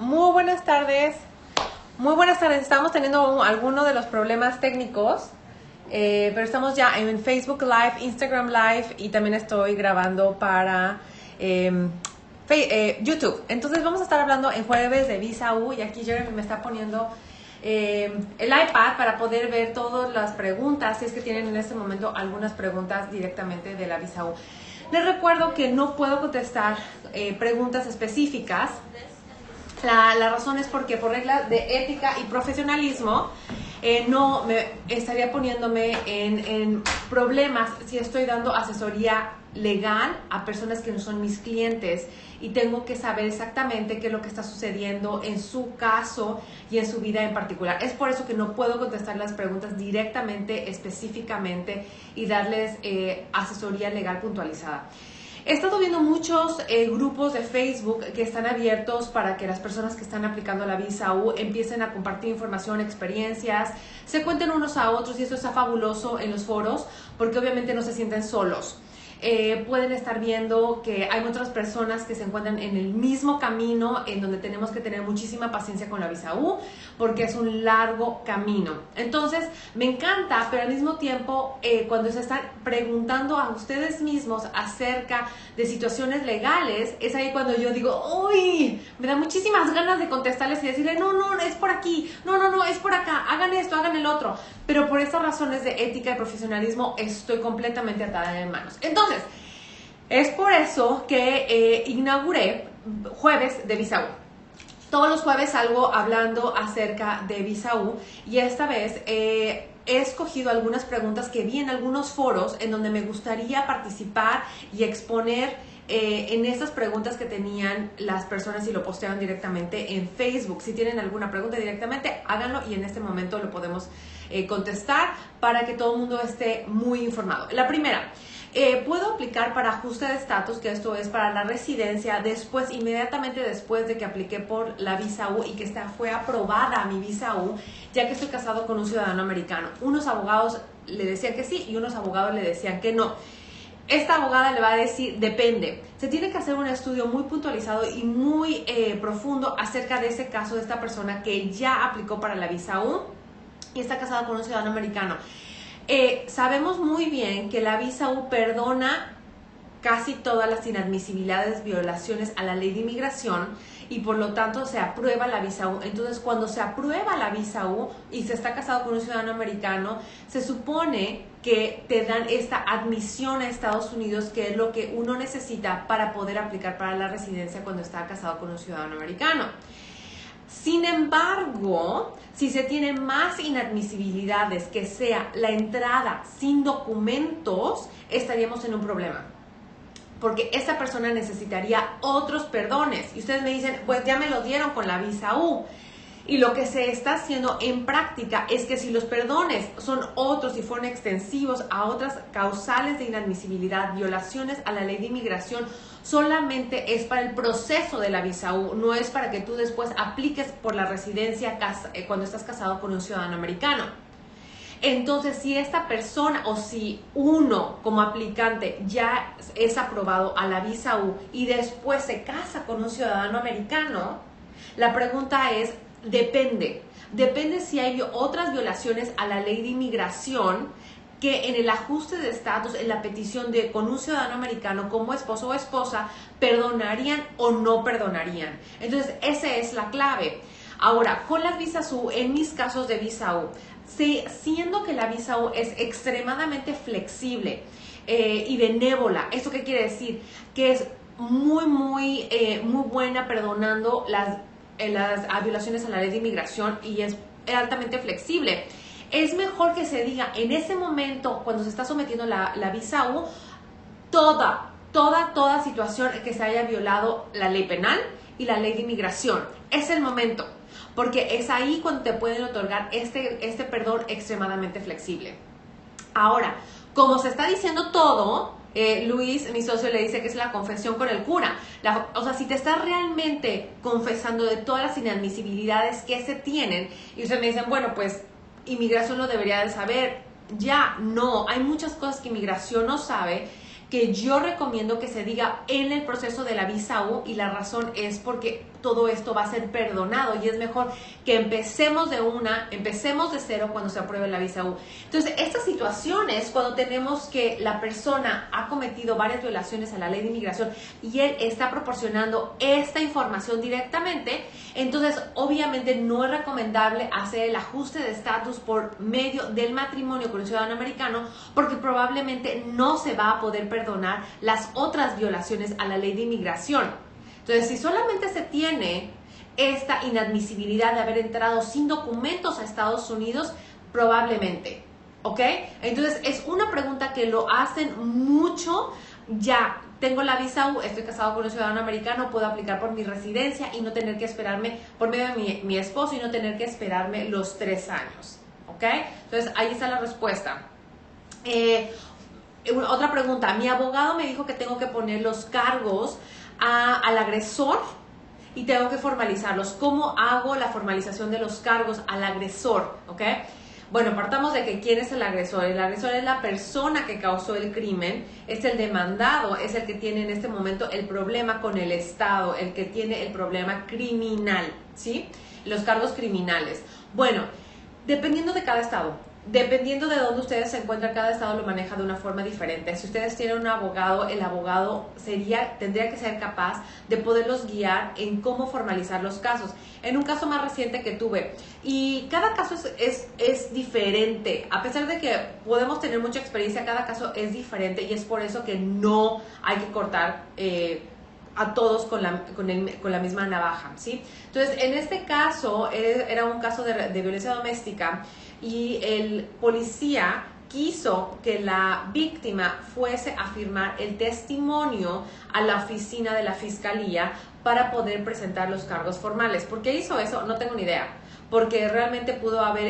Muy buenas tardes. Muy buenas tardes. Estamos teniendo algunos de los problemas técnicos, pero estamos ya en Facebook Live, Instagram Live y también estoy grabando para YouTube. Entonces vamos a estar hablando en jueves de Visa U y aquí Jeremy me está poniendo el iPad para poder ver todas las preguntas, si es que tienen en este momento algunas preguntas directamente de la Visa U. Les recuerdo que no puedo contestar preguntas específicas. La razón es porque por reglas de ética y profesionalismo no me estaría poniéndome en problemas si estoy dando asesoría legal a personas que no son mis clientes y tengo que saber exactamente qué es lo que está sucediendo en su caso y en su vida en particular. Es por eso que no puedo contestar las preguntas directamente, específicamente y darles asesoría legal puntualizada. He estado viendo muchos grupos de Facebook que están abiertos para que las personas que están aplicando la Visa U empiecen a compartir información, experiencias, se cuenten unos a otros y eso está fabuloso en los foros porque obviamente no se sienten solos. Pueden estar viendo que hay otras personas que se encuentran en el mismo camino en donde tenemos que tener muchísima paciencia con la Visa U porque es un largo camino. Entonces me encanta, pero al mismo tiempo cuando se están preguntando a ustedes mismos acerca de situaciones legales, es ahí cuando yo digo, uy, me da muchísimas ganas de contestarles y decirle, no, es por aquí, no, es por acá, hagan esto, hagan el otro. Pero por estas razones de ética y profesionalismo estoy completamente atada de manos. Entonces, es por eso que inauguré jueves de Visa U. Todos los jueves salgo hablando acerca de Visa U y esta vez he escogido algunas preguntas que vi en algunos foros en donde me gustaría participar y exponer en estas preguntas que tenían las personas y lo postearon directamente en Facebook. Si tienen alguna pregunta directamente, háganlo y en este momento lo podemos contestar para que todo el mundo esté muy informado. La primera, ¿puedo aplicar para ajuste de estatus, que esto es para la residencia, inmediatamente después de que apliqué por la Visa U y que fue aprobada mi Visa U, ya que estoy casado con un ciudadano americano? Unos abogados le decían que sí y unos abogados le decían que no. Esta abogada le va a decir, depende. Se tiene que hacer un estudio muy puntualizado y muy profundo acerca de ese caso de esta persona que ya aplicó para la Visa U y está casada con un ciudadano americano. Sabemos muy bien que la Visa U perdona casi todas las inadmisibilidades, violaciones a la ley de inmigración y por lo tanto se aprueba la Visa U. Entonces, cuando se aprueba la Visa U y se está casado con un ciudadano americano, se supone que te dan esta admisión a Estados Unidos, que es lo que uno necesita para poder aplicar para la residencia cuando está casado con un ciudadano americano. Sin embargo, si se tienen más inadmisibilidades, que sea la entrada sin documentos, estaríamos en un problema. Porque esta persona necesitaría otros perdones. Y ustedes me dicen, pues ya me lo dieron con la Visa U. Y lo que se está haciendo en práctica es que si los perdones son otros y fueron extensivos a otras causales de inadmisibilidad, violaciones a la ley de inmigración, solamente es para el proceso de la Visa U, no es para que tú después apliques por la residencia cuando estás casado con un ciudadano americano. Entonces, si esta persona o si uno como aplicante ya es aprobado a la Visa U y después se casa con un ciudadano americano, la pregunta es, depende si hay otras violaciones a la ley de inmigración que en el ajuste de estatus, en la petición de con un ciudadano americano como esposo o esposa, perdonarían o no perdonarían. Entonces, esa es la clave. Ahora, con las visas U, en mis casos de Visa U, siendo que la Visa U es extremadamente flexible y benévola, ¿esto qué quiere decir? Que es muy buena perdonando las violaciones a la ley de inmigración y es altamente flexible. Es mejor que se diga en ese momento, cuando se está sometiendo la Visa U, toda situación que se haya violado la ley penal y la ley de inmigración. Es el momento, porque es ahí cuando te pueden otorgar este perdón extremadamente flexible. Ahora, como se está diciendo todo, Luis, mi socio, le dice que es la confesión con el cura. O sea, si te estás realmente confesando de todas las inadmisibilidades que se tienen, y ustedes me dicen, bueno, pues inmigración lo debería de saber. Ya, no, hay muchas cosas que inmigración no sabe, que yo recomiendo que se diga en el proceso de la Visa U, y la razón es porque todo esto va a ser perdonado y es mejor que empecemos de cero cuando se apruebe la visa U. Entonces, estas situaciones, cuando tenemos que la persona ha cometido varias violaciones a la ley de inmigración y él está proporcionando esta información directamente, entonces obviamente no es recomendable hacer el ajuste de estatus por medio del matrimonio con un ciudadano americano, porque probablemente no se va a poder perdonar las otras violaciones a la ley de inmigración. Entonces, si solamente se tiene esta inadmisibilidad de haber entrado sin documentos a Estados Unidos, probablemente, ¿ok? Entonces, es una pregunta que lo hacen mucho. Ya tengo la visa U, estoy casado con un ciudadano americano, puedo aplicar por mi residencia y no tener que esperarme, por medio de mi esposo, y no tener que esperarme los 3 años, ¿ok? Entonces, ahí está la respuesta. Otra pregunta, mi abogado me dijo que tengo que poner los cargos al agresor y tengo que formalizarlos. ¿Cómo hago la formalización de los cargos al agresor? ¿Ok? Bueno, partamos de que ¿quién es el agresor? El agresor es la persona que causó el crimen, es el demandado, es el que tiene en este momento el problema con el Estado, el que tiene el problema criminal, ¿sí? Los cargos criminales. Bueno, dependiendo de cada estado, dependiendo de dónde ustedes se encuentran, cada estado lo maneja de una forma diferente. Si ustedes tienen un abogado, el abogado tendría que ser capaz de poderlos guiar en cómo formalizar los casos. En un caso más reciente que tuve, y cada caso es diferente, a pesar de que podemos tener mucha experiencia, cada caso es diferente y es por eso que no hay que cortar a todos con la misma navaja, ¿sí? Entonces, en este caso, era un caso de violencia doméstica y el policía quiso que la víctima fuese a firmar el testimonio a la oficina de la fiscalía para poder presentar los cargos formales. ¿Por qué hizo eso? No tengo ni idea. Porque realmente pudo haber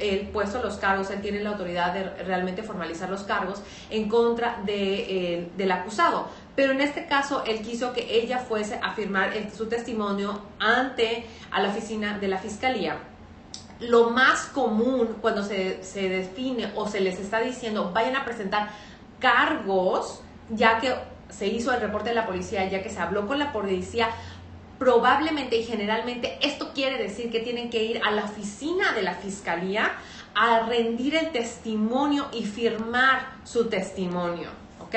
él puesto los cargos, él tiene la autoridad de realmente formalizar los cargos en contra del acusado. Pero en este caso, él quiso que ella fuese a firmar su testimonio a la oficina de la fiscalía. Lo más común cuando se define o se les está diciendo vayan a presentar cargos, ya que se hizo el reporte de la policía, ya que se habló con la policía, probablemente y generalmente esto quiere decir que tienen que ir a la oficina de la fiscalía a rendir el testimonio y firmar su testimonio, ¿ok?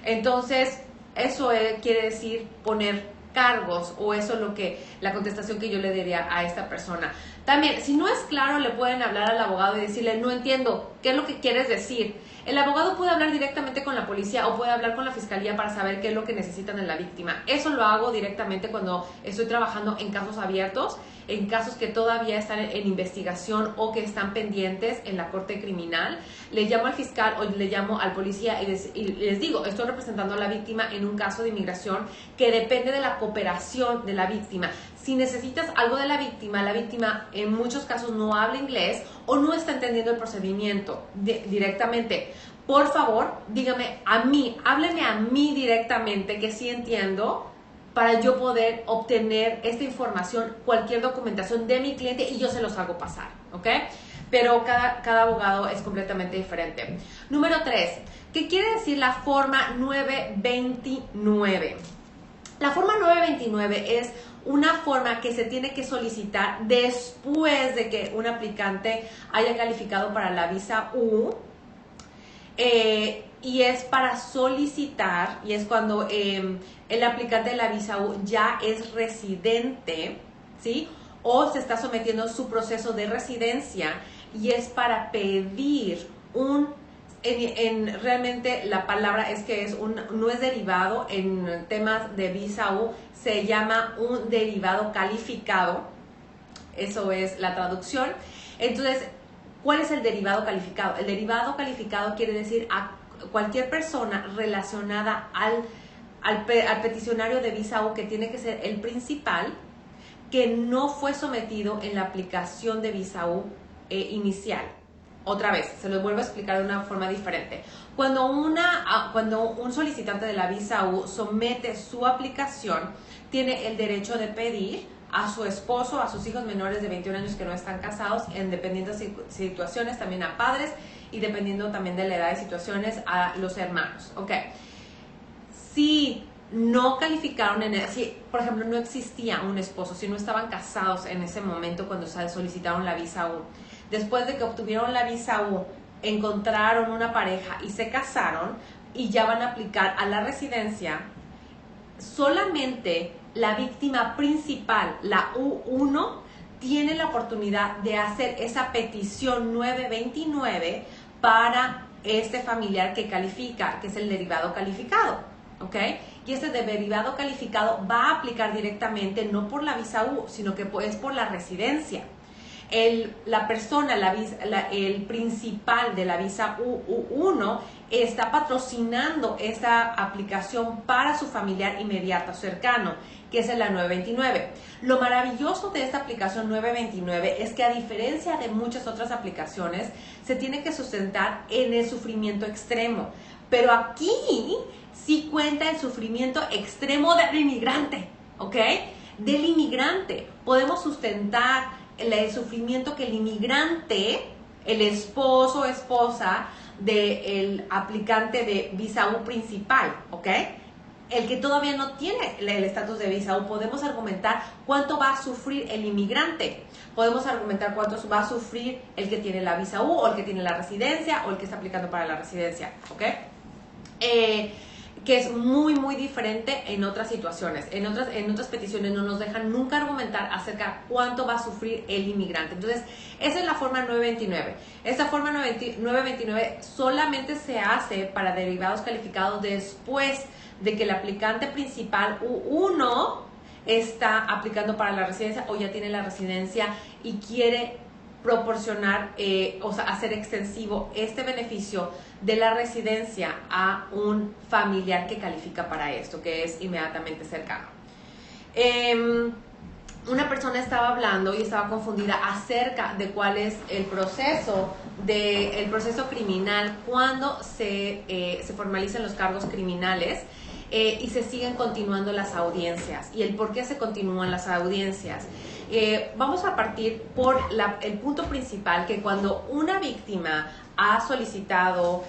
Entonces, eso quiere decir poner cargos, o eso es la contestación que yo le daría a esta persona. También, si no es claro, le pueden hablar al abogado y decirle, no entiendo, ¿qué es lo que quieres decir? El abogado puede hablar directamente con la policía o puede hablar con la fiscalía para saber qué es lo que necesitan de la víctima. Eso lo hago directamente cuando estoy trabajando en casos abiertos, en casos que todavía están en investigación o que están pendientes en la corte criminal. Le llamo al fiscal o le llamo al policía y les digo, estoy representando a la víctima en un caso de inmigración que depende de la cooperación de la víctima. Si necesitas algo de la víctima en muchos casos no habla inglés o no está entendiendo el procedimiento directamente. Por favor, dígame a mí, hábleme a mí directamente, que sí entiendo, para yo poder obtener esta información, cualquier documentación de mi cliente, y yo se los hago pasar, ¿ok? Pero cada abogado es completamente diferente. Número 3, ¿qué quiere decir la forma 929? La forma 929 es una forma que se tiene que solicitar después de que un aplicante haya calificado para la visa U, y es para solicitar, y es cuando el aplicante de la visa U ya es residente, ¿sí? O se está sometiendo a su proceso de residencia, y es para pedir realmente la palabra es que no es derivado. En temas de visa U se llama un derivado calificado, eso es la traducción. Entonces, ¿cuál es el derivado calificado? El derivado calificado quiere decir a cualquier persona relacionada al peticionario de visa U, que tiene que ser el principal, que no fue sometido en la aplicación de visa U inicial. Otra vez, se los vuelvo a explicar de una forma diferente. Cuando un solicitante de la visa U somete su aplicación, tiene el derecho de pedir a su esposo, a sus hijos menores de 21 años que no están casados, en dependiendo de situaciones, también a padres, y dependiendo también de la edad y situaciones, a los hermanos, ¿ok? Si no calificaron si, por ejemplo, no existía un esposo, si no estaban casados en ese momento cuando solicitaron la visa U. Después de que obtuvieron la visa U, encontraron una pareja y se casaron y ya van a aplicar a la residencia, solamente la víctima principal, la U1, tiene la oportunidad de hacer esa petición 929 para este familiar que califica, que es el derivado calificado, ¿ok? Y este derivado calificado va a aplicar directamente, no por la visa U, sino que es por la residencia. La persona, el principal de la visa U1 está patrocinando esa aplicación para su familiar inmediato, cercano, que es la 929. Lo maravilloso de esta aplicación 929 es que, a diferencia de muchas otras aplicaciones, se tiene que sustentar en el sufrimiento extremo. Pero aquí sí cuenta el sufrimiento extremo del inmigrante, ¿ok? Del inmigrante. Podemos sustentar el sufrimiento que el inmigrante, el esposo o esposa del aplicante de visa U principal, ¿ok? El que todavía no tiene el estatus de visa U, podemos argumentar cuánto va a sufrir el inmigrante. Podemos argumentar cuánto va a sufrir el que tiene la visa U, o el que tiene la residencia, o el que está aplicando para la residencia, ¿ok? Que es muy, muy diferente en otras situaciones. En otras peticiones no nos dejan nunca argumentar acerca de cuánto va a sufrir el inmigrante. Entonces, esa es la forma 929. Esta forma 929 solamente se hace para derivados calificados después de que el aplicante principal U1 está aplicando para la residencia o ya tiene la residencia y quiere proporcionar, o sea, hacer extensivo este beneficio de la residencia a un familiar que califica para esto, que es inmediatamente cercano. Una persona estaba hablando y estaba confundida acerca de cuál es el proceso criminal cuando se formalizan los cargos criminales y se siguen continuando las audiencias, y el por qué se continúan las audiencias. Vamos a partir por el punto principal, que cuando una víctima ha solicitado,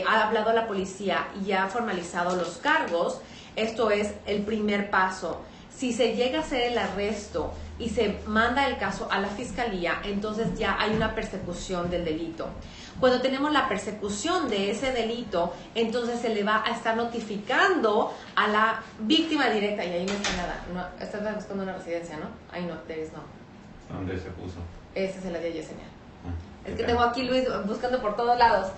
ha hablado a la policía y ha formalizado los cargos, esto es el primer paso. Si se llega a hacer el arresto y se manda el caso a la fiscalía, entonces ya hay una persecución del delito. Cuando tenemos la persecución de ese delito, entonces se le va a estar notificando a la víctima directa. Y ahí no está nada. No, estás buscando una residencia, ¿no? Ahí no, there is no. ¿Dónde se puso? Esa se la dio Yesenia. Es que Okay. tengo aquí Luis buscando por todos lados.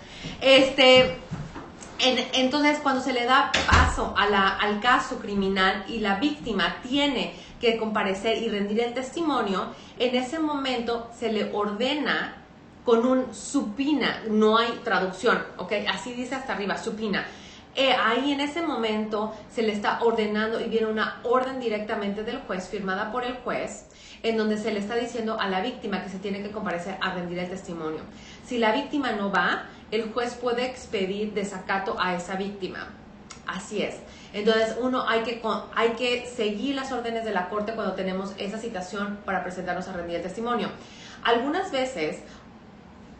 Entonces, cuando se le da paso al caso criminal y la víctima tiene que comparecer y rendir el testimonio, en ese momento se le ordena con un supina, no hay traducción, ¿ok? Así dice hasta arriba, supina. Ahí en ese momento se le está ordenando y viene una orden directamente del juez, firmada por el juez, en donde se le está diciendo a la víctima que se tiene que comparecer a rendir el testimonio. Si la víctima no va, el juez puede expedir desacato a esa víctima. Así es. Entonces, hay que seguir las órdenes de la corte cuando tenemos esa citación para presentarnos a rendir el testimonio. Algunas veces,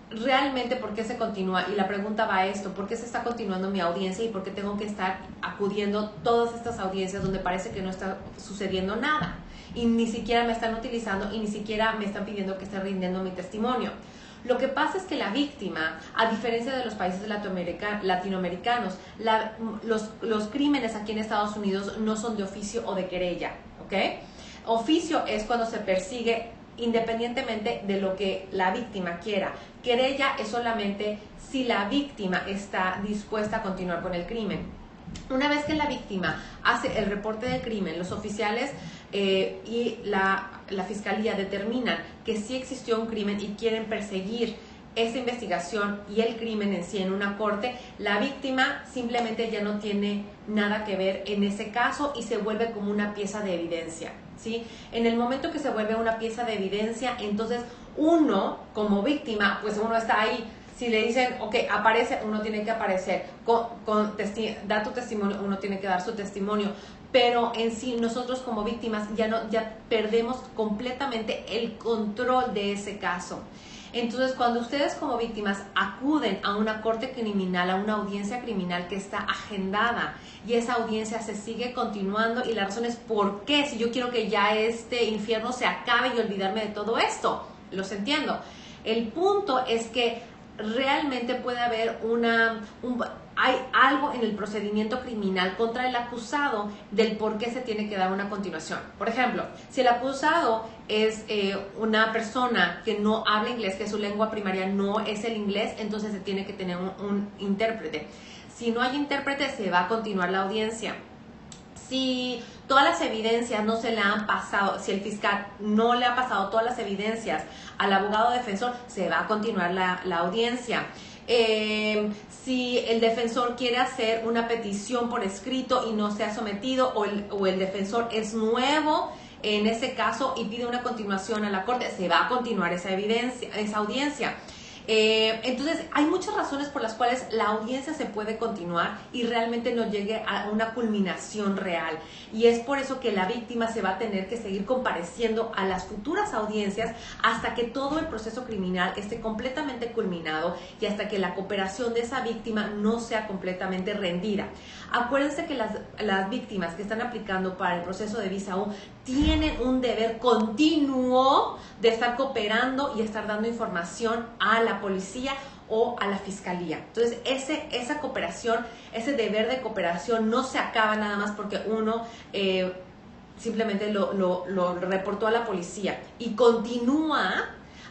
realmente, ¿por qué se continúa? Y la pregunta va a esto: ¿por qué se está continuando mi audiencia y por qué tengo que estar acudiendo todas estas audiencias donde parece que no está sucediendo nada? Y ni siquiera me están utilizando y ni siquiera me están pidiendo que esté rindiendo mi testimonio. Lo que pasa es que la víctima, a diferencia de los países latinoamericanos, los crímenes aquí en Estados Unidos no son de oficio o de querella, ¿ok? Oficio es cuando se persigue independientemente de lo que la víctima quiera. Querella es solamente si la víctima está dispuesta a continuar con el crimen. Una vez que la víctima hace el reporte del crimen, los oficiales y la fiscalía determinan que sí existió un crimen y quieren perseguir esa investigación y el crimen en sí en una corte, la víctima simplemente ya no tiene nada que ver en ese caso y se vuelve como una pieza de evidencia, ¿sí? En el momento que se vuelve una pieza de evidencia, entonces uno, como víctima, pues uno está ahí Si le dicen, ok, aparece, uno tiene que aparecer, da tu testimonio, uno tiene que dar su testimonio. Pero en sí, nosotros como víctimas ya perdemos completamente el control de ese caso. Entonces, cuando ustedes como víctimas acuden a una corte criminal, a una audiencia criminal que está agendada y esa audiencia se sigue continuando y la razón es ¿por qué? Si yo quiero que ya este infierno se acabe y olvidarme de todo esto, los entiendo. El punto es que realmente puede haber hay algo en el procedimiento criminal contra el acusado del por qué se tiene que dar una continuación. Por ejemplo, si el acusado es una persona que no habla inglés, que su lengua primaria no es el inglés, entonces se tiene que tener un intérprete. Si no hay intérprete, se va a continuar la audiencia. Si todas las evidencias no se le han pasado, si el fiscal no le ha pasado todas las evidencias al abogado defensor, se va a continuar la audiencia. Si el defensor quiere hacer una petición por escrito y no se ha sometido o el defensor es nuevo en ese caso y pide una continuación a la corte, se va a continuar esa audiencia. Entonces hay muchas razones por las cuales la audiencia se puede continuar y realmente no llegue a una culminación real, y es por eso que la víctima se va a tener que seguir compareciendo a las futuras audiencias hasta que todo el proceso criminal esté completamente culminado y hasta que la cooperación de esa víctima no sea completamente rendida. Acuérdense que las víctimas que están aplicando para el proceso de visa U tienen un deber continuo de estar cooperando y estar dando información a la policía o a la fiscalía. Entonces, esa cooperación, ese deber de cooperación no se acaba nada más porque uno simplemente lo reportó a la policía, y continúa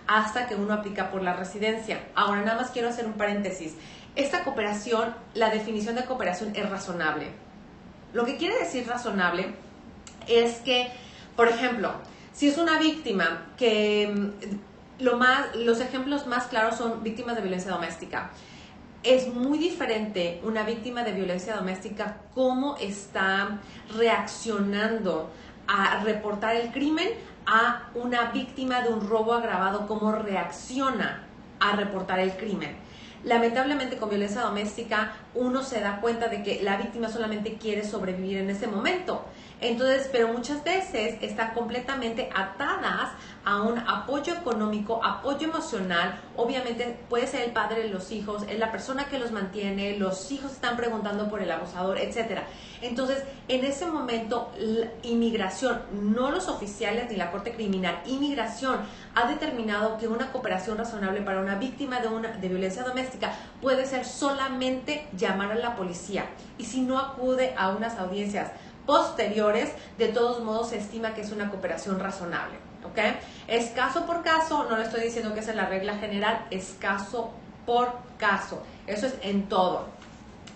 hasta que uno aplica por la residencia. Ahora, nada más quiero hacer un paréntesis. Esta cooperación, la definición de cooperación es razonable. Lo que quiere decir razonable es que, por ejemplo, si es una víctima que los ejemplos más claros son víctimas de violencia doméstica. Es muy diferente una víctima de violencia doméstica cómo está reaccionando a reportar el crimen a una víctima de un robo agravado, cómo reacciona a reportar el crimen. Lamentablemente, con violencia doméstica uno se da cuenta de que la víctima solamente quiere sobrevivir en ese momento. Entonces, pero muchas veces están completamente atadas a un apoyo económico, apoyo emocional. Obviamente puede ser el padre de los hijos, es la persona que los mantiene, los hijos están preguntando por el abusador, etc. Entonces, en ese momento, la inmigración, no los oficiales ni la corte criminal, inmigración ha determinado que una cooperación razonable para una víctima de violencia doméstica puede ser solamente llamar a la policía. Y si no acude a unas audiencias posteriores, de todos modos se estima que es una cooperación razonable, ¿ok? Es caso por caso, no le estoy diciendo que esa es la regla general, es caso por caso, eso es en todo.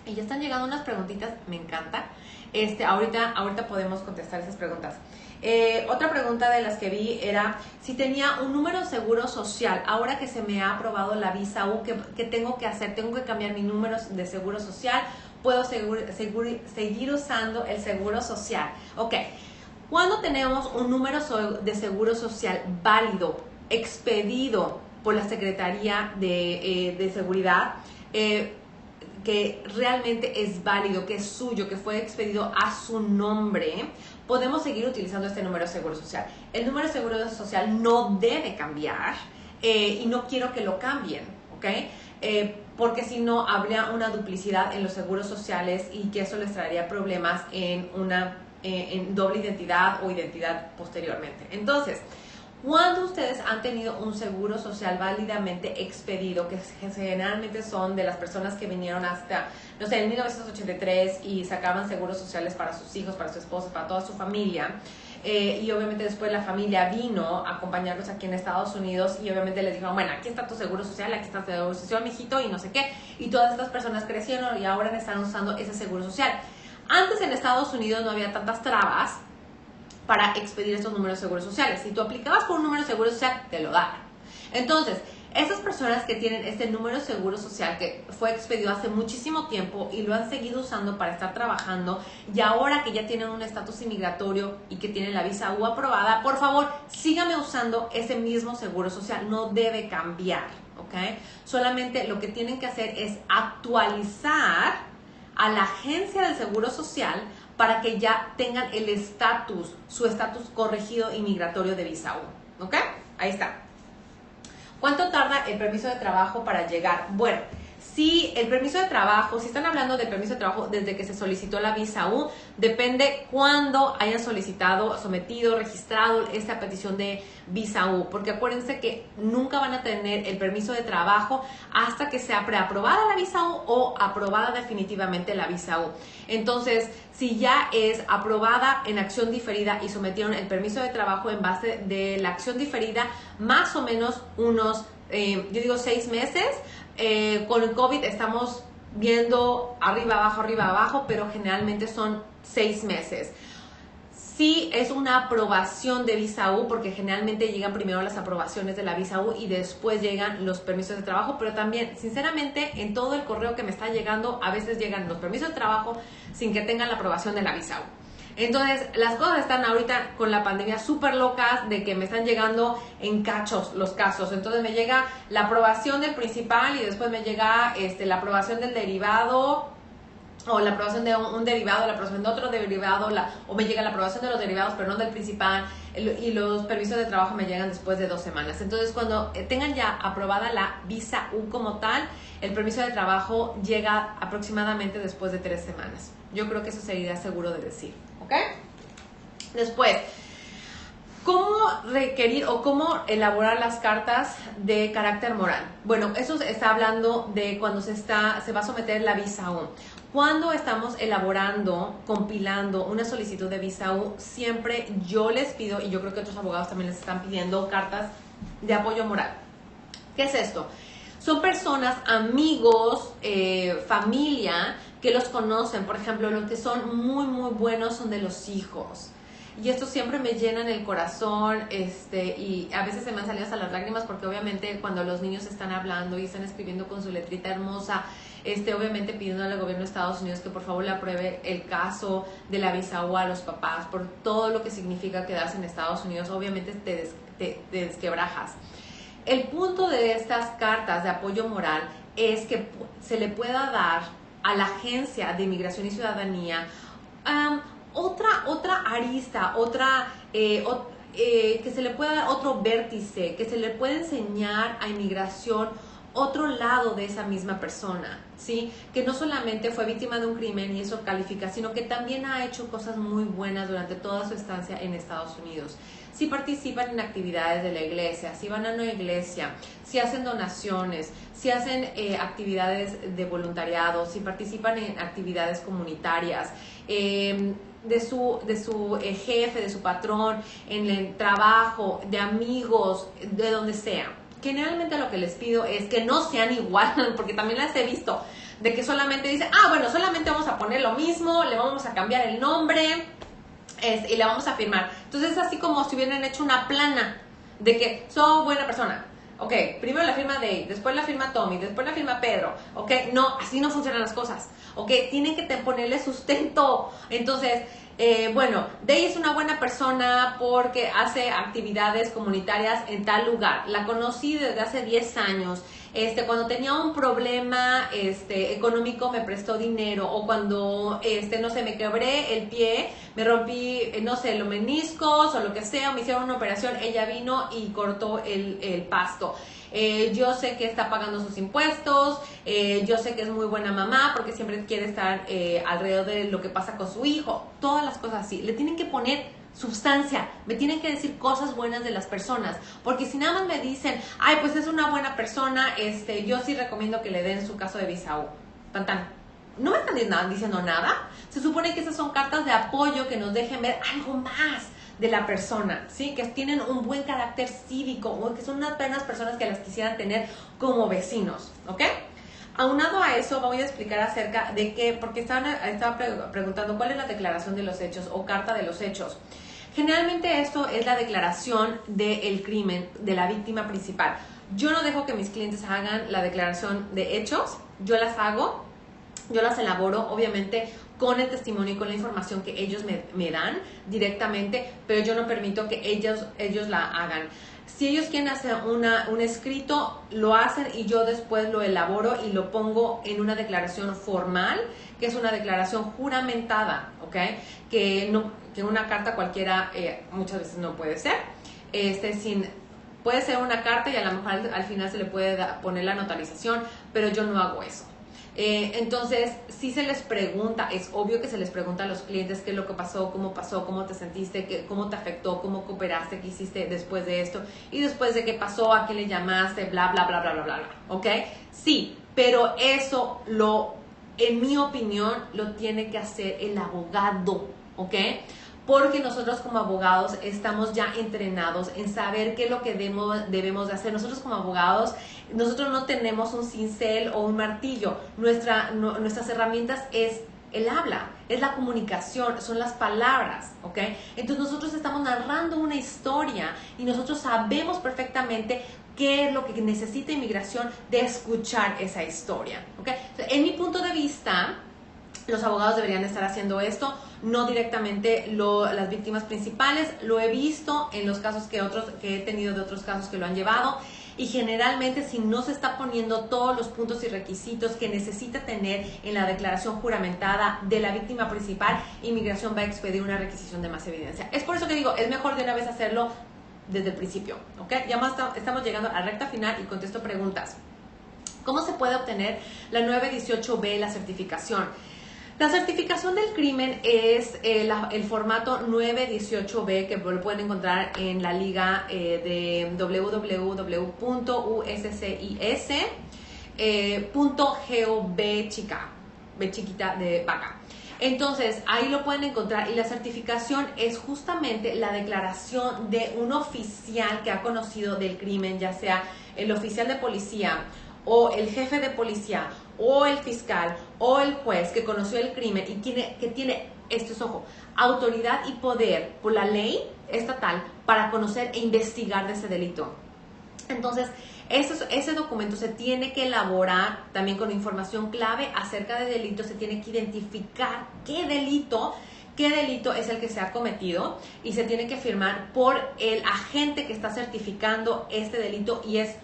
Y ya están llegando unas preguntitas, me encanta. Ahorita podemos contestar esas preguntas. Otra pregunta de las que vi era si tenía un número de seguro social. Ahora que se me ha aprobado la visa U, ¿qué tengo que hacer? ¿Tengo que cambiar mi número de seguro social? ¿Puedo seguir usando el seguro social? Ok, cuando tenemos un número de seguro social válido, expedido por la Secretaría de Seguridad, que realmente es válido, que es suyo, que fue expedido a su nombre, podemos seguir utilizando este número de seguro social. El número de seguro social no debe cambiar y no quiero que lo cambien, ¿ok? Porque si no, habría una duplicidad en los seguros sociales y que eso les traería problemas en doble identidad o identidad posteriormente. Entonces, cuando ustedes han tenido un seguro social válidamente expedido, que generalmente son de las personas que vinieron hasta, no sé, en 1983 y sacaban seguros sociales para sus hijos, para su esposa, para toda su familia, y obviamente después la familia vino a acompañarlos aquí en Estados Unidos y obviamente les dijeron, bueno, aquí está tu seguro social, aquí está tu seguro social, mijito, y no sé qué, y todas estas personas crecieron y ahora están usando ese seguro social. Antes en Estados Unidos no había tantas trabas para expedir estos números de seguros sociales. Si tú aplicabas por un número de seguro social, te lo dan. Entonces, Esas personas que tienen este número de seguro social que fue expedido hace muchísimo tiempo y lo han seguido usando para estar trabajando, y ahora que ya tienen un estatus inmigratorio y que tienen la visa U aprobada, por favor, síganme usando ese mismo seguro social, no debe cambiar, ¿ok? Solamente lo que tienen que hacer es actualizar a la agencia del seguro social para que ya tengan el estatus, su estatus corregido inmigratorio de visa U, ¿ok? Ahí está. ¿Cuánto tarda el permiso de trabajo para llegar? Bueno, si el permiso de trabajo, si están hablando del permiso de trabajo desde que se solicitó la visa U, depende cuándo hayan solicitado, sometido, registrado esta petición de visa U, porque acuérdense que nunca van a tener el permiso de trabajo hasta que sea preaprobada la visa U o aprobada definitivamente la visa U. Entonces, si ya es aprobada en acción diferida y sometieron el permiso de trabajo en base de la acción diferida, más o menos unos, yo digo 6 meses. Con el COVID estamos viendo arriba, abajo, pero generalmente son 6 meses. Sí es una aprobación de visa U, porque generalmente llegan primero las aprobaciones de la visa U y después llegan los permisos de trabajo, pero también, sinceramente, en todo el correo que me está llegando, a veces llegan los permisos de trabajo sin que tengan la aprobación de la visa U. Entonces, las cosas están ahorita con la pandemia súper locas de que me están llegando en cachos los casos. Entonces, me llega la aprobación del principal y después me llega la aprobación del derivado, o la aprobación de un derivado, la aprobación de otro derivado, o me llega la aprobación de los derivados, pero no del principal, y los permisos de trabajo me llegan después de 2 semanas. Entonces, cuando tengan ya aprobada la visa U como tal, el permiso de trabajo llega aproximadamente después de 3 semanas. Yo creo que eso sería seguro de decir, ¿ok? Después, ¿cómo requerir o cómo elaborar las cartas de carácter moral? Bueno, eso se está hablando de cuando se va a someter la visa U. Cuando estamos elaborando, compilando una solicitud de visa U, siempre yo les pido, y yo creo que otros abogados también les están pidiendo, cartas de apoyo moral. ¿Qué es esto? Son personas, amigos, familia, que los conocen. Por ejemplo, los que son muy, muy buenos son de los hijos. Y esto siempre me llena el corazón, y a veces se me han salido hasta las lágrimas, porque obviamente cuando los niños están hablando y están escribiendo con su letrita hermosa, obviamente pidiendo al gobierno de Estados Unidos que por favor le apruebe el caso de la visa U a los papás, por todo lo que significa quedarse en Estados Unidos, obviamente te desquebrajas. El punto de estas cartas de apoyo moral es que se le pueda dar a la Agencia de Inmigración y Ciudadanía otra arista, que se le pueda dar otro vértice, que se le pueda enseñar a inmigración otro lado de esa misma persona, ¿sí? Que no solamente fue víctima de un crimen y eso califica, sino que también ha hecho cosas muy buenas durante toda su estancia en Estados Unidos. Si participan en actividades de la iglesia, si van a una iglesia, si hacen donaciones, si hacen actividades de voluntariado, si participan en actividades comunitarias, de su jefe, de su patrón, en el trabajo, de amigos, de donde sea. Generalmente lo que les pido es que no sean igual, porque también las he visto, de que solamente dicen, bueno, solamente vamos a poner lo mismo, le vamos a cambiar el nombre y le vamos a firmar. Entonces es así como si hubieran hecho una plana de que soy buena persona. Ok, primero la firma Dave, después la firma Tommy, después la firma Pedro. Ok, no, así no funcionan las cosas. Ok, tienen que ponerle sustento. Entonces, bueno, Dave es una buena persona porque hace actividades comunitarias en tal lugar. La conocí desde hace 10 años. Cuando tenía un problema económico me prestó dinero, o cuando no sé, me quebré el pie, me rompí, no sé, los meniscos o lo que sea, me hicieron una operación, ella vino y cortó el pasto. Yo sé que está pagando sus impuestos, yo sé que es muy buena mamá porque siempre quiere estar alrededor de lo que pasa con su hijo, todas las cosas así. Le tienen que poner sustancia, me tienen que decir cosas buenas de las personas, porque si nada más me dicen, ay, pues es una buena persona, yo sí recomiendo que le den su caso de visa U. Tan. No me están diciendo nada. Se supone que esas son cartas de apoyo que nos dejen ver algo más de la persona, ¿sí? Que tienen un buen carácter cívico, o que son unas buenas personas que las quisieran tener como vecinos, ¿ok? Aunado a eso, voy a explicar acerca de qué, porque estaba preguntando cuál es la declaración de los hechos o carta de los hechos. Generalmente esto es la declaración del crimen de la víctima principal. Yo no dejo que mis clientes hagan la declaración de hechos, yo las hago, yo las elaboro, obviamente, con el testimonio y con la información que ellos me dan directamente, pero yo no permito que ellos la hagan. Si ellos quieren hacer un escrito, lo hacen y yo después lo elaboro y lo pongo en una declaración formal, que es una declaración juramentada, ¿ok? Que una carta cualquiera muchas veces no puede ser. Puede ser una carta y a lo mejor al final se le puede poner la notarización, pero yo no hago eso. Entonces, si se les pregunta, es obvio que se les pregunta a los clientes qué es lo que pasó, cómo te sentiste, cómo te afectó, cómo cooperaste, qué hiciste después de esto, y después de qué pasó, a quién le llamaste, bla, bla, bla, bla, bla, bla, bla, ¿ok? Sí, pero eso en mi opinión, lo tiene que hacer el abogado, ¿ok? Porque nosotros como abogados estamos ya entrenados en saber qué es lo que debemos de hacer. Nosotros como abogados, nosotros no tenemos un cincel o un martillo. Nuestras herramientas es el habla, es la comunicación, son las palabras, ¿ok? Entonces nosotros estamos narrando una historia y nosotros sabemos perfectamente qué es lo que necesita inmigración de escuchar esa historia, ¿ok? En mi punto de vista, los abogados deberían estar haciendo esto, no directamente las víctimas principales. Lo he visto en los casos que he tenido de otros casos que lo han llevado, y generalmente si no se está poniendo todos los puntos y requisitos que necesita tener en la declaración juramentada de la víctima principal, inmigración va a expedir una requisición de más evidencia. Es por eso que digo, es mejor de una vez hacerlo desde el principio, ¿ok? Ya más estamos llegando a la recta final y contesto preguntas. ¿Cómo se puede obtener la 918B, la certificación? La certificación del crimen es el formato 918B, que lo pueden encontrar en la liga de www.uscis.gov, B chiquita de vaca. Entonces, ahí lo pueden encontrar, y la certificación es justamente la declaración de un oficial que ha conocido del crimen, ya sea el oficial de policía o el jefe de policía o el fiscal o el juez que conoció el crimen y que tiene, esto es ojo, autoridad y poder por la ley estatal para conocer e investigar de ese delito. Entonces, ese documento se tiene que elaborar también con información clave acerca de delitos. Se tiene que identificar qué delito es el que se ha cometido, y se tiene que firmar por el agente que está certificando este delito, y es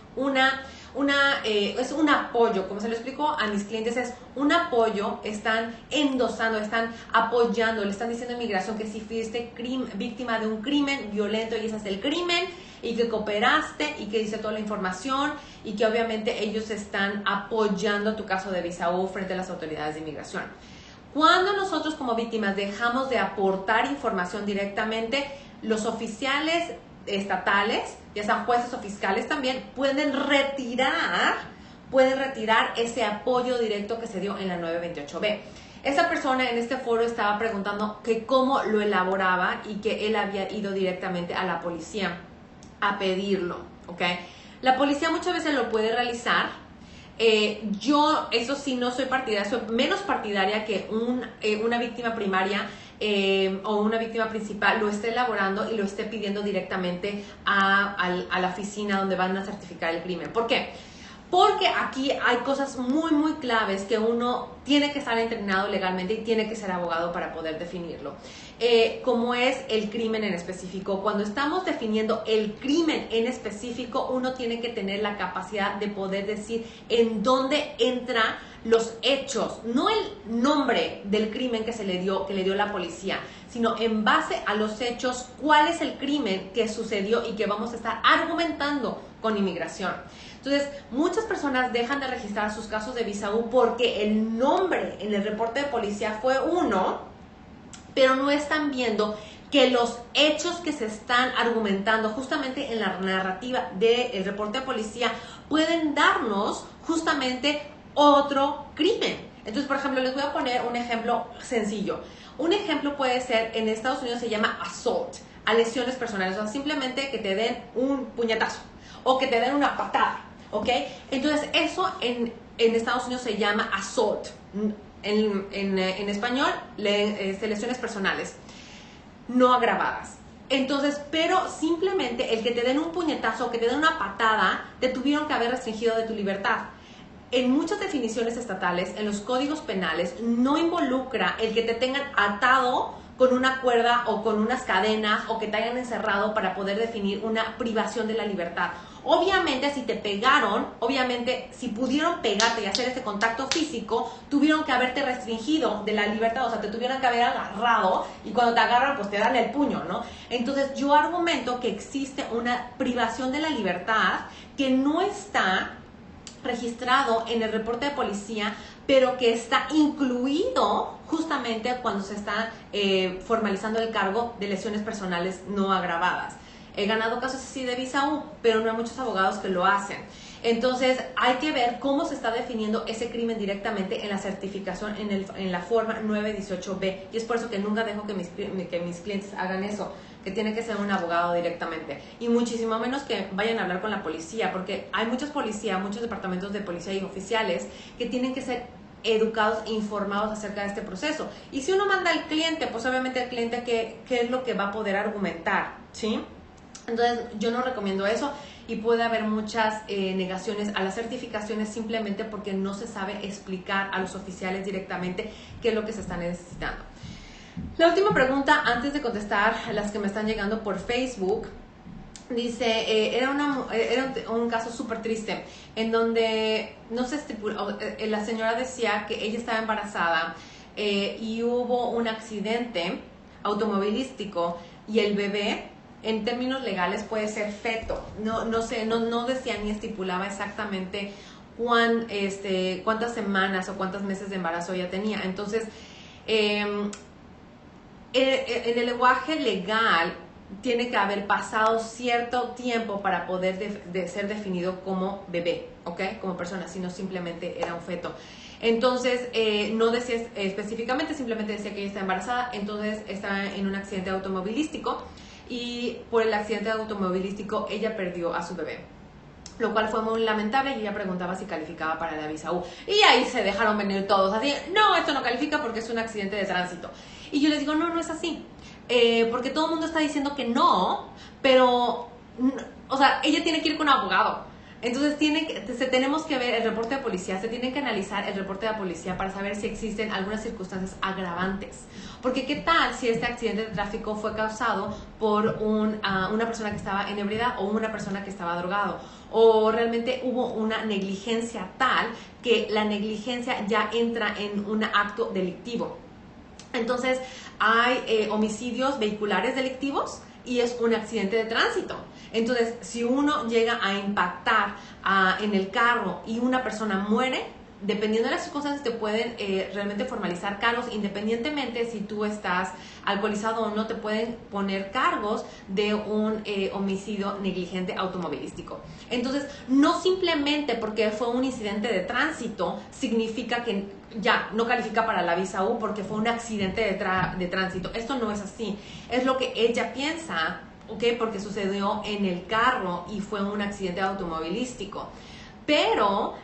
es un apoyo, como se lo explico a mis clientes, es un apoyo. Están endosando, están apoyando, le están diciendo a inmigración que si fuiste víctima de un crimen violento y ese es el crimen, y que cooperaste y que dice toda la información, y que obviamente ellos están apoyando tu caso de visa U frente a las autoridades de inmigración. Cuando nosotros como víctimas dejamos de aportar información directamente, los oficiales estatales, ya sean jueces o fiscales también, pueden retirar ese apoyo directo que se dio en la 928B. Esa persona en este foro estaba preguntando que cómo lo elaboraba y que él había ido directamente a la policía a pedirlo, ¿ok? La policía muchas veces lo puede realizar. Yo, eso sí, no soy partidaria, soy menos partidaria que una víctima primaria o una víctima principal lo esté elaborando y lo esté pidiendo directamente a la oficina donde van a certificar el crimen. ¿Por qué? Porque aquí hay cosas muy, muy claves que uno tiene que estar entrenado legalmente y tiene que ser abogado para poder definirlo. Como es el crimen en específico. Cuando estamos definiendo el crimen en específico, uno tiene que tener la capacidad de poder decir en dónde entra los hechos, no el nombre del crimen que le dio la policía, sino en base a los hechos, cuál es el crimen que sucedió y que vamos a estar argumentando con inmigración. Entonces, muchas personas dejan de registrar sus casos de visa U porque el nombre en el reporte de policía fue uno, pero no están viendo que los hechos que se están argumentando justamente en la narrativa del reporte de policía pueden darnos justamente otro crimen. Entonces, por ejemplo, les voy a poner un ejemplo sencillo. Un ejemplo puede ser, en Estados Unidos se llama assault, a lesiones personales, o sea, simplemente que te den un puñetazo o que te den una patada, ¿ok? Entonces, eso en Estados Unidos se llama assault. En español, lesiones personales no agravadas. Entonces, pero simplemente el que te den un puñetazo o que te den una patada, te tuvieron que haber restringido de tu libertad. En muchas definiciones estatales, en los códigos penales, no involucra el que te tengan atado con una cuerda o con unas cadenas o que te hayan encerrado para poder definir una privación de la libertad. Obviamente, si te pegaron, obviamente, si pudieron pegarte y hacer ese contacto físico, tuvieron que haberte restringido de la libertad, o sea, te tuvieron que haber agarrado y cuando te agarran, pues te dan el puño, ¿no? Entonces, yo argumento que existe una privación de la libertad que no está registrado en el reporte de policía, pero que está incluido justamente cuando se está formalizando el cargo de lesiones personales no agravadas. He ganado casos así de visa U, pero no hay muchos abogados que lo hacen. Entonces, hay que ver cómo se está definiendo ese crimen directamente en la certificación, en la forma 918B. Y es por eso que nunca dejo que mis clientes hagan eso, que tiene que ser un abogado directamente. Y muchísimo menos que vayan a hablar con la policía, porque hay muchos policías, muchos departamentos de policía y oficiales que tienen que ser educados e informados acerca de este proceso. Y si uno manda al cliente, pues obviamente el cliente qué es lo que va a poder argumentar, ¿sí? Entonces, yo no recomiendo eso y puede haber muchas negaciones a las certificaciones simplemente porque no se sabe explicar a los oficiales directamente qué es lo que se está necesitando. La última pregunta, antes de contestar a las que me están llegando por Facebook, dice, era un caso súper triste, en donde no se estipuló, la señora decía que ella estaba embarazada y hubo un accidente automovilístico y el bebé, en términos legales, puede ser feto. No sé, no decía ni estipulaba exactamente cuántas semanas o cuántos meses de embarazo ella tenía. Entonces, en el lenguaje legal tiene que haber pasado cierto tiempo para poder ser definido como bebé, ¿ok? Como persona, sino simplemente era un feto. Entonces, no decía específicamente, simplemente decía que ella está embarazada, entonces estaba en un accidente automovilístico y por el accidente automovilístico ella perdió a su bebé, lo cual fue muy lamentable y ella preguntaba si calificaba para la visa U. Y ahí se dejaron venir todos así, no, esto no califica porque es un accidente de tránsito. Y yo les digo, no es así, porque todo el mundo está diciendo que no, pero, o sea, ella tiene que ir con un abogado. Entonces tenemos que ver el reporte de policía, se tiene que analizar el reporte de policía para saber si existen algunas circunstancias agravantes. Porque qué tal si este accidente de tráfico fue causado por una persona que estaba en ebriedad o una persona que estaba drogado, o realmente hubo una negligencia tal que la negligencia ya entra en un acto delictivo. Entonces hay homicidios vehiculares delictivos y es un accidente de tránsito. Entonces, si uno llega a impactar en el carro y una persona muere, dependiendo de las circunstancias te pueden realmente formalizar cargos, independientemente si tú estás alcoholizado o no, te pueden poner cargos de un homicidio negligente automovilístico. Entonces, no simplemente porque fue un incidente de tránsito significa que ya no califica para la visa U porque fue un accidente de tránsito. Esto no es así. Es lo que ella piensa, ¿ok? Porque sucedió en el carro y fue un accidente automovilístico. Pero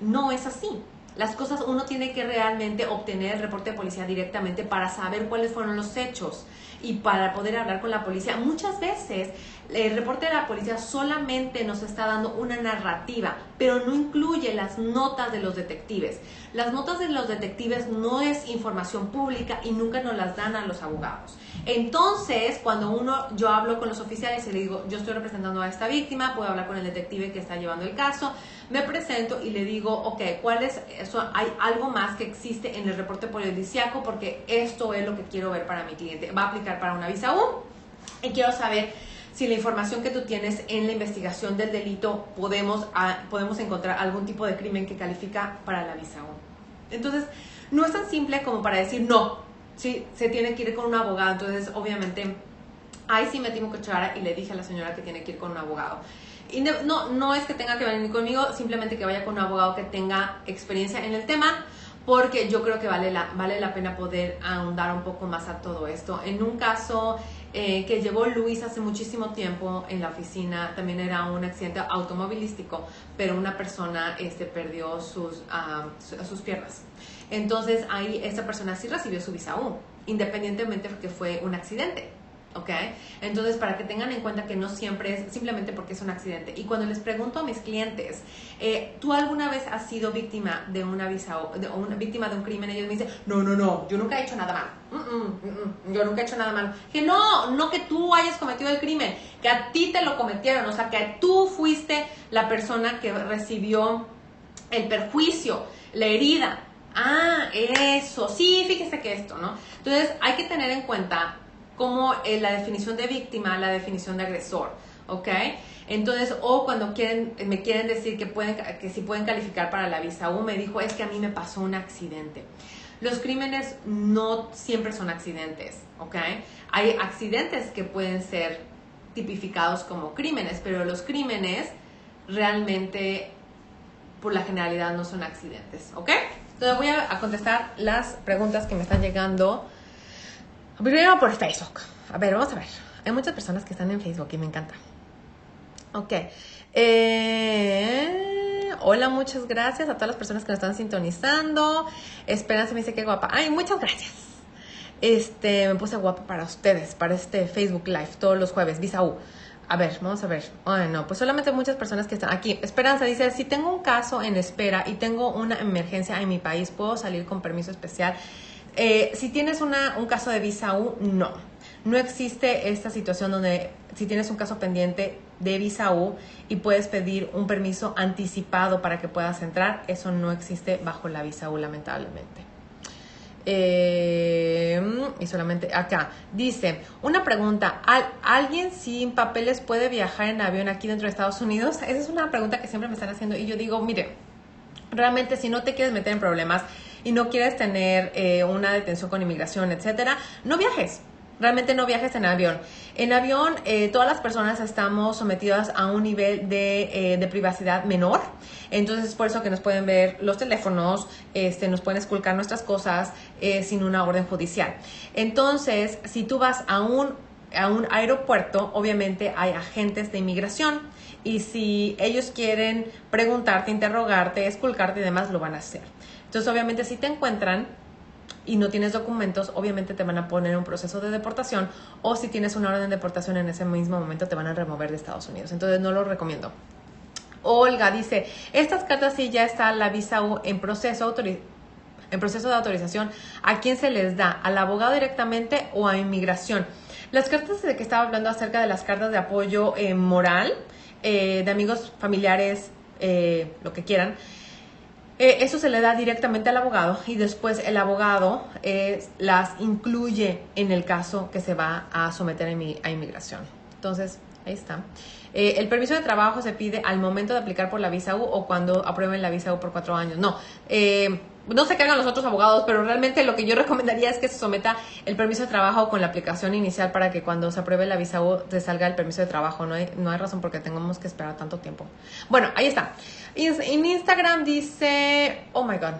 no es así. Las cosas, uno tiene que realmente obtener el reporte de policía directamente para saber cuáles fueron los hechos y para poder hablar con la policía. Muchas veces el reporte de la policía solamente nos está dando una narrativa, pero no incluye las notas de los detectives. Las notas de los detectives no es información pública y nunca nos las dan a los abogados. Entonces, cuando yo hablo con los oficiales y le digo, yo estoy representando a esta víctima, puedo hablar con el detective que está llevando el caso, me presento y le digo, ok, ¿cuál es eso? ¿Hay algo más que existe en el reporte policíaco? Porque esto es lo que quiero ver para mi cliente. Va a aplicar para una visa U y quiero saber si la información que tú tienes en la investigación del delito podemos encontrar algún tipo de crimen que califica para la visa U. Entonces, no es tan simple como para decir no, ¿sí? Se tiene que ir con un abogado. Entonces, obviamente, ahí sí metí mi cuchara y le dije a la señora que tiene que ir con un abogado. Y no es que tenga que venir conmigo, simplemente que vaya con un abogado que tenga experiencia en el tema, porque yo creo que vale la pena poder ahondar un poco más a todo esto. En un caso que llevó Luis hace muchísimo tiempo en la oficina, también era un accidente automovilístico, pero una persona perdió sus piernas. Entonces ahí esta persona sí recibió su visa U, independientemente de que fue un accidente. ¿ok? Entonces, para que tengan en cuenta que no siempre es simplemente porque es un accidente. Y cuando les pregunto a mis clientes, ¿tú alguna vez has sido víctima de una víctima de un crimen? Ellos me dicen, no, yo nunca he hecho nada malo. Yo nunca he hecho nada malo. Que no que tú hayas cometido el crimen, que a ti te lo cometieron, o sea, que tú fuiste la persona que recibió el perjuicio, la herida. Ah, eso, sí, fíjese que esto, ¿no? Entonces, hay que tener en cuenta como la definición de víctima, la definición de agresor, ¿ok? Entonces, o cuando me quieren decir que si pueden calificar para la visa U, me dijo, es que a mí me pasó un accidente. Los crímenes no siempre son accidentes, ¿ok? Hay accidentes que pueden ser tipificados como crímenes, pero los crímenes realmente, por la generalidad, no son accidentes, ¿ok? Entonces voy a contestar las preguntas que me están llegando. Primero por Facebook. A ver, vamos a ver. Hay muchas personas que están en Facebook y me encanta. Ok. Hola, muchas gracias a todas las personas que nos están sintonizando. Esperanza me dice que guapa. Ay, muchas gracias. Me puse guapa para ustedes, para este Facebook Live, todos los jueves, Visa U. A ver, vamos a ver. Ay, no, pues solamente muchas personas que están aquí. Esperanza dice, si tengo un caso en espera y tengo una emergencia en mi país, ¿puedo salir con permiso especial? Si tienes un caso de visa U, no existe esta situación donde si tienes un caso pendiente de visa U y puedes pedir un permiso anticipado para que puedas entrar, eso no existe bajo la visa U, lamentablemente. Y solamente acá dice, una pregunta, ¿alguien sin papeles puede viajar en avión aquí dentro de Estados Unidos? Esa es una pregunta que siempre me están haciendo y yo digo, mire, realmente si no te quieres meter en problemas y no quieres tener una detención con inmigración, etcétera, no viajes. Realmente no viajes en avión. En avión, todas las personas estamos sometidas a un nivel de privacidad menor. Entonces, es por eso que nos pueden ver los teléfonos, nos pueden esculcar nuestras cosas sin una orden judicial. Entonces, si tú vas a un aeropuerto, obviamente hay agentes de inmigración. Y si ellos quieren preguntarte, interrogarte, esculcarte y demás, lo van a hacer. Entonces, obviamente, si te encuentran y no tienes documentos, obviamente te van a poner un proceso de deportación, o si tienes una orden de deportación en ese mismo momento te van a remover de Estados Unidos. Entonces no lo recomiendo. Olga dice, estas cartas sí ya está la visa U en proceso de autorización. ¿A quién se les da? ¿Al abogado directamente o a inmigración? Las cartas de que estaba hablando acerca de las cartas de apoyo moral, de amigos, familiares, lo que quieran, eso se le da directamente al abogado y después el abogado las incluye en el caso que se va a someter a inmigración. Entonces, ahí está. El permiso de trabajo se pide al momento de aplicar por la visa U o cuando aprueben la visa U por 4 años. No sé qué hagan los otros abogados, pero realmente lo que yo recomendaría es que se someta el permiso de trabajo con la aplicación inicial para que cuando se apruebe la visa U te salga el permiso de trabajo. No hay razón por qué tengamos que esperar tanto tiempo. Bueno, ahí está. En Instagram dice, oh my God.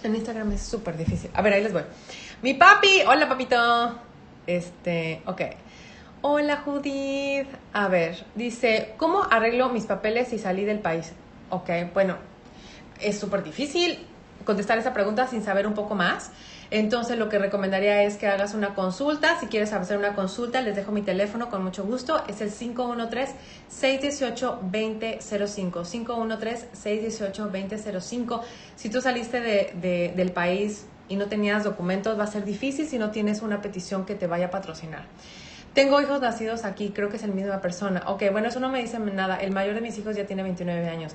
En Instagram es súper difícil. A ver, ahí les voy. Mi papi, hola papito. Ok. Hola Judith. A ver, dice, ¿cómo arreglo mis papeles si salí del país? Ok, bueno, es súper difícil contestar esa pregunta sin saber un poco más. Entonces lo que recomendaría es que hagas una consulta. Si quieres hacer una consulta, les dejo mi teléfono con mucho gusto. Es el 513-618-2005. 513-618-2005. Si tú saliste del país y no tenías documentos, va a ser difícil si no tienes una petición que te vaya a patrocinar. Tengo hijos nacidos aquí, creo que es la misma persona. Ok, bueno, eso no me dice nada. El mayor de mis hijos ya tiene 29 años.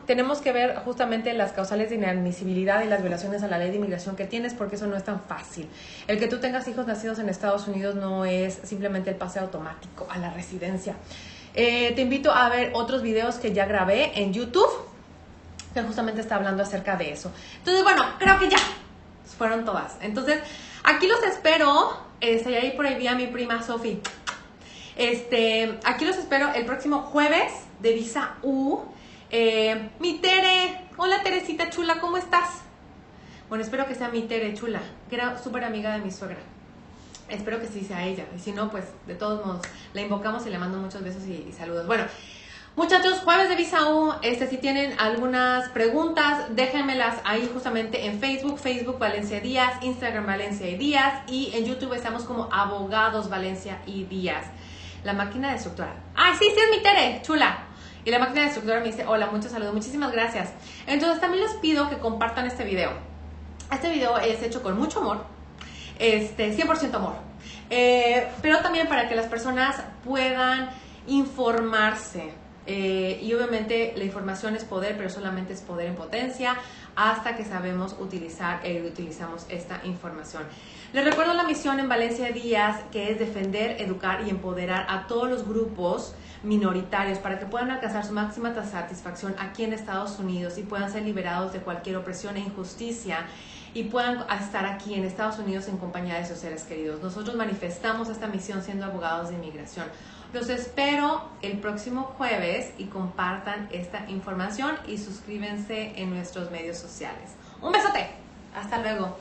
Tenemos que ver justamente las causales de inadmisibilidad y las violaciones a la ley de inmigración que tienes, porque eso no es tan fácil. El que tú tengas hijos nacidos en Estados Unidos no es simplemente el pase automático a la residencia. Te invito a ver otros videos que ya grabé en YouTube, que justamente está hablando acerca de eso. Entonces, bueno, creo que ya fueron todas. Entonces, aquí los espero. Y ahí por ahí vi a mi prima Sofi. Aquí los espero el próximo jueves de Visa U. Mi Tere, hola Teresita chula, ¿cómo estás? Bueno, espero que sea mi Tere chula, que era súper amiga de mi suegra. Espero que sí sea ella. Y si no, pues de todos modos, la invocamos y le mando muchos besos y saludos. Bueno, Muchachos, jueves de Visa U, si tienen algunas preguntas, déjenmelas ahí justamente en Facebook Valencia Díaz, Instagram Valencia y Díaz, y en YouTube estamos como Abogados Valencia y Díaz. La máquina destructora. ¡Ay, sí, es mi Tere! ¡Chula! Y la máquina destructora me dice, hola, muchos saludos, muchísimas gracias. Entonces también les pido que compartan este video. Este video es hecho con mucho amor, 100% amor. Pero también para que las personas puedan informarse. Y obviamente la información es poder, pero solamente es poder en potencia hasta que sabemos utilizar y utilizamos esta información. Les recuerdo la misión en Valencia Díaz, que es defender, educar y empoderar a todos los grupos minoritarios para que puedan alcanzar su máxima satisfacción aquí en Estados Unidos y puedan ser liberados de cualquier opresión e injusticia y puedan estar aquí en Estados Unidos en compañía de sus seres queridos. Nosotros manifestamos esta misión siendo abogados de inmigración. Los espero el próximo jueves y compartan esta información y suscríbanse en nuestros medios sociales. Un besote. Hasta luego.